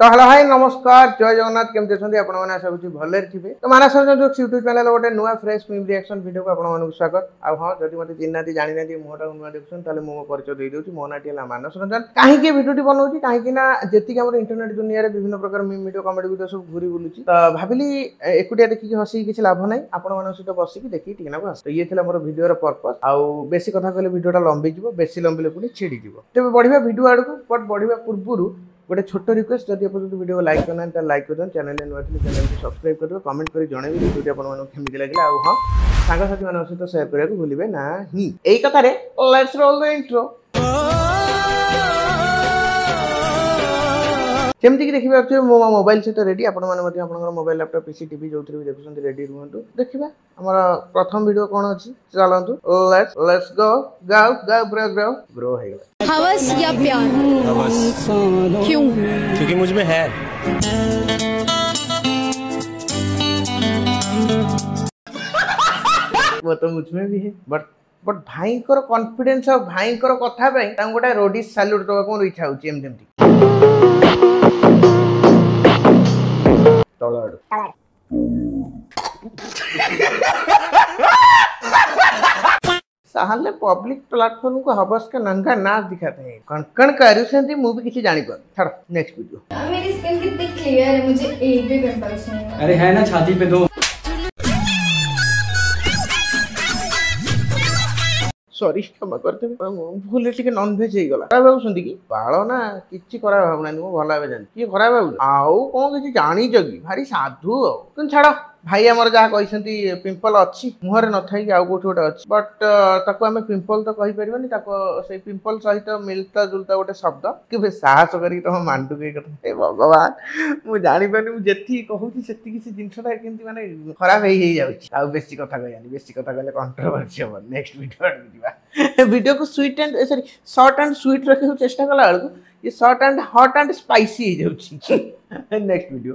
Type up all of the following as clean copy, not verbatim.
तो hello hi नमस्कार जय जगन्नाथ केमती अच्छे आपने आशा करूँ भले थे तो मानस यूट्यूब चैनल गोटे नुआ फ्रेश फिल्म रिएक्शन वीडियो को आपको स्वागत आ हाँ जब मत चिन्ह जानी ना मुहटा नुआ देखुन मुझे परिचय दे दूसरी मो नाटी है मानस रंजन कहीं वीडियो बनाऊँ कहीं जी आम इंटरनेट दुनिया में विभिन्न प्रकार मीम वीडियो कमेडी वीडियो सब घूरी बुलूँ तो भाविली एकुटिया देखिए हसिक किसी लाभ ना आपण सहित बसिक देखिए टीना को तो ये मोर वीडियो पर्पस आउ बेसी कथा कहले वीडियोटा लंबी जीव बेसी लंबिले पुणी छिड़ी जीव तेज बढ़िया वीडियो आड़ को बट बढ़िया पूर्व गोटे छोट रिक्वेस्ट जब आप वीडियो को लाइक करना लाइक कर चैनल नुआ चैनल को सब्सक्राइब कर कमेंट कर जनइबे वीडियो आपको लगे आ हाँ सांगसाथी मान सहित शेयर करने को भूलिए ना यही कथार लेट्स रोल द इंट्रो जमती कि देखिए मो मोबाइल सहित रेडी आपण मोबाइल लैपटॉप पीसी टीवी जो भी देखुं रेडी रुहतु देखा आम प्रथम वीडियो कौन अच्छी चलतु लेट्स गो गाओ गाओ ब्रो ग्रो ग्रो है हवस या प्यार हवस क्यों क्योंकि मुझ में है वो तो मुझ में भी है बट भाई कॉन्फिडेंस और भाई कथा गोटे रोडी सैल्यूट दवा को इच्छा होची एमती साहले पब्लिक प्लेटफॉर्म को हवस का नंगा नाच दिखाते हैं कण करूँ मु भी किसी जानी पार छाड़ नेक्स्ट वीडियो मेरी स्किन कितनी क्लियर है मुझे एक भी पिंपल्स नहीं है अरे है ना छाती पे दो सॉरी क्षमा करते भूल टे नॉनभेज हो गला खराब भाई कि बाल ना कि खराब भावना मो भल भाव जानी किए खराब भाव आउ कौन किसी जानीच कि भारी साधु आ छाड़ भाई आमर जहाँ कहते पिंपल अच्छी मुहर न थी आउ कौट गोटे अच्छी बट ताको आम पिंपल तो कही पारे से पिंपल सहित मिलता जुलता गोटे शब्द कि साहस करके तुम मानटू कथा भगवान मुझे जापारे मुझे कहूँ से जिनसा केमती माने खराब हो बेसी कथा कहनी बेसी कथा कहले कंट्रोवर्सी हम नेक्स्ट वीडियो वीडियो को sweet and sorry short and sweet रखा चेष्टा कला बेलू ये short and hot and spicy हो जाए नेक्स्ट वीडियो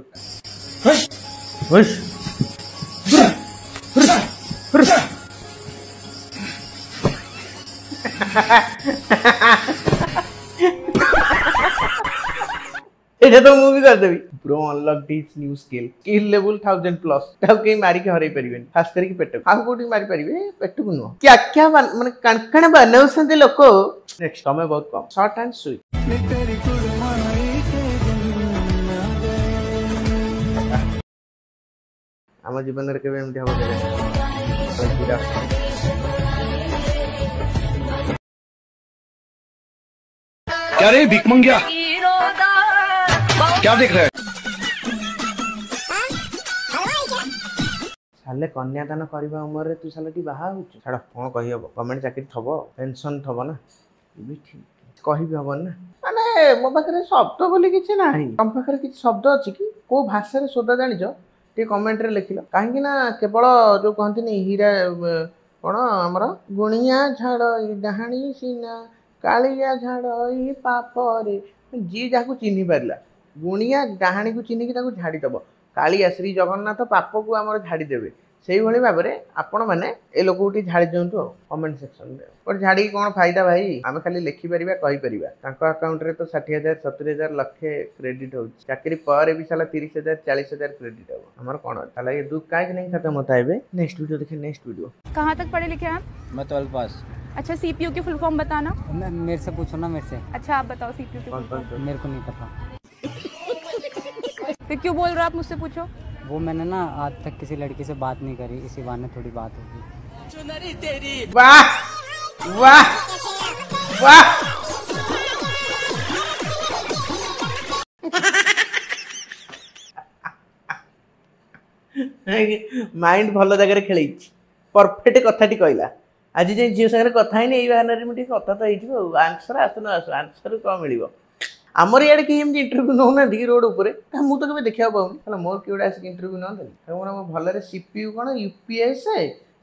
ये तो मूवी कर देबी pro unlock this new skill level 1000 plus tau के मारी के हरै परिबेन खास करके पेट हाउ कोटी मारी परिबे पेट को नो क्या क्या माने कणकण बनौसंते लोक नेक्स्ट समय बहुत कम शॉर्ट एंड स्वीट आम जीवन रे केबे एमती हो क्या रे भिख मंगिया क्या देख रहा है साले कन्यादान करबा उमर रे तू साले टी बाहा हो छाड़ कोन कहि हबो गवर्नमेंट चाकरी थबो पेंशन थबो ना भी ठीक कहि भी हबो ना माने मो पाखरे शब्द बोली किछि नाही हम पाखरे किछि शब्द अछि कि को भाषा रे सोदा जानि जो टे कमेंट रे लिखिलो काहे ना केवल जो कहंती नि हीरा कोन हमर गुणिया झाड़ डहाणी सीना कालिया झाड़ ई पाप रे जी जाको चिन्हि पारला गुणिया डाहाणी को चिन्ह की झाड़ी दब कालिया श्री जगन्नाथ पाप को आम झाड़ी देवे से भाव में आपण मैंने ए लोक झाड़ी दिंतु कमेंट सेक्शन में बट झाड़ी कौन फायदा भाई आम खाली लिखिपर कहीपर अकाउंट रे तो 60,000 70,000 लक्षे क्रेडिट हो चाकरी पर भी साला 30,000 40,000 क्रेडिट हम आमर कौन है ये दुख कहीं नहीं खत्म होता है नेक्स्ट वीडियो देखिए नेक्स्ट वीडियो कहाँ तक पढ़े लिखे हैं मैं 12 पास अच्छा सीपीयू की फुल फॉर्म बताना मेरे से पूछो ना मेरे से अच्छा आप बताओ सीपीयू की फुल फॉर्म मेरे को नहीं पता फिर क्यों बोल रहे हो आप मुझसे पूछो वो मैंने ना आज तक किसी लड़की से बात नहीं करी इसी बहाने थोड़ी बात होगी वाह वाह वाह माइंड भल जगह खेल परफेक्ट कथा कहला आज जे झील सागर कथा ही नहीं बहाना मुझे कथा तो आंसर आसन आस आंसर कौन मिल आमर इे कि इंटरव्यू नौना रोड उपर मुझे कभी देखा पाऊनी मोर किए आसिक इंटरव्यू ना भल सीपीयू कौन UPS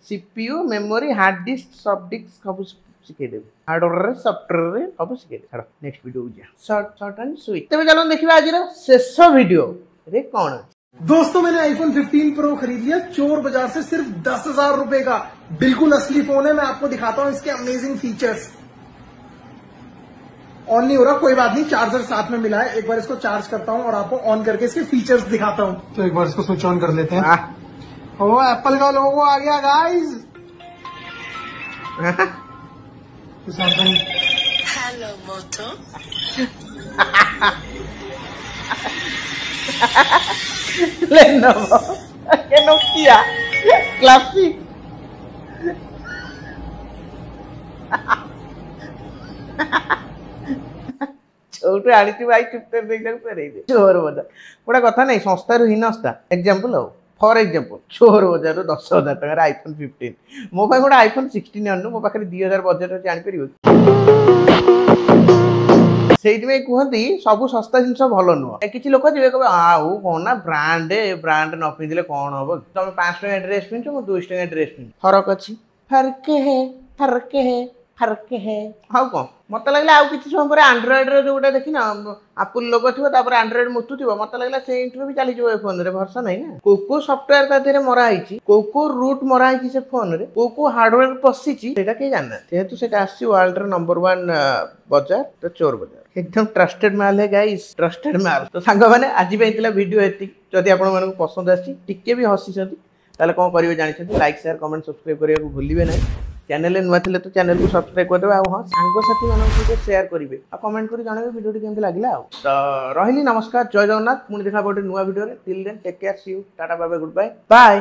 CPU memory hard disk soft disk सब शिखेदेवी हार्डवेयर सॉफ्टवेयर सब शिखेदेवी next video short and sweet तेज चलो देखिए आज शेष वीडियो रे कौन दोस्तों मैंने आईफोन 15 प्रो खरीद लिया चोर बाजार से सिर्फ 10,000 रुपए का बिल्कुल असली फोन है मैं आपको दिखाता हूँ इसके अमेजिंग फीचर्स ऑन नहीं हो रहा, कोई बात नहीं, चार्जर साथ में मिला है। एक बार इसको चार्ज करता हूँ और आपको ऑन करके इसके फीचर्स दिखाता हूँ। तो एक बार इसको स्विच ऑन कर लेते हैं। ओ एप्पल का लोगो आ गया गाइस। सैमसंग हेलो मोटो। Lenovo, che Nokia classic. छोटे आनी भाई चुपते देखा फेरे चोर बजार गोटे कथा नहीं संस्थार हीनस्था एग्जांपल हो फॉर एग्जांपल चोर बजार 10,000 टकर आईफोन 15 मो पाई गोटे आईफोन 16 आनु मो पाखे 2000 बजेट अच्छे आनीपर से कहती सब सस्ता जिन भल नुह कि लोक जी कहे आउ कौन ना ब्रांड ब्रांड न पिंधे कौन हम तुम 5 टका ड्रेस पिंध मो 200 टका ड्रेस पिंध फरक अच्छी फर्क है फर्क है फर्क है हाँ कौन मत लगे आउ कि समय पर आंड्रॉइड जो देखी ना आपुल लोग थोड़ा आंड्रॉइड मुतु थी मत लगे से इंटर भी चली फोन रे भरसा नहीं ना को सफ्टवेयर ता मराई को रूट मराई से फोन रे को हार्डवेयर पशि कहीं जानना जेहेतु से वर्ल्ड नंबर 1 बजार तो चोर बजार एकदम ट्रस्टेड माल है गाइस ट्रस्टेड माल तो सांग मैंने आज वीडियो एति जदि आपण पसंद आसी टिके भी हसी ताले कौन करेंगे जानते लाइक शेयर कमेंट सब्सक्राइब करने को भूलिए ना चैनल नुआ थे तो चैनल को सब्सक्राइब करदे हाँ सांगसाथी मानक शेयर करेंगे आ कमेंट कर जानवे वीडियो केमती लगे तो रही नमस्कार जय जगन्नाथ पुणी देखा गोटे नुआ video till then take care see you tata bye bye good bye bye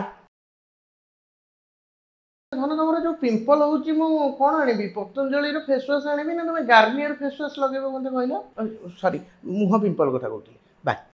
धन तुम जो पिंपल होची मु कौन आनिबी पतंजलि फेस वाश आनिबी ना तुम गार्नियर फेस वाश लगेबो मते कहला सॉरी मुह पिंपल कथा कहती बाय।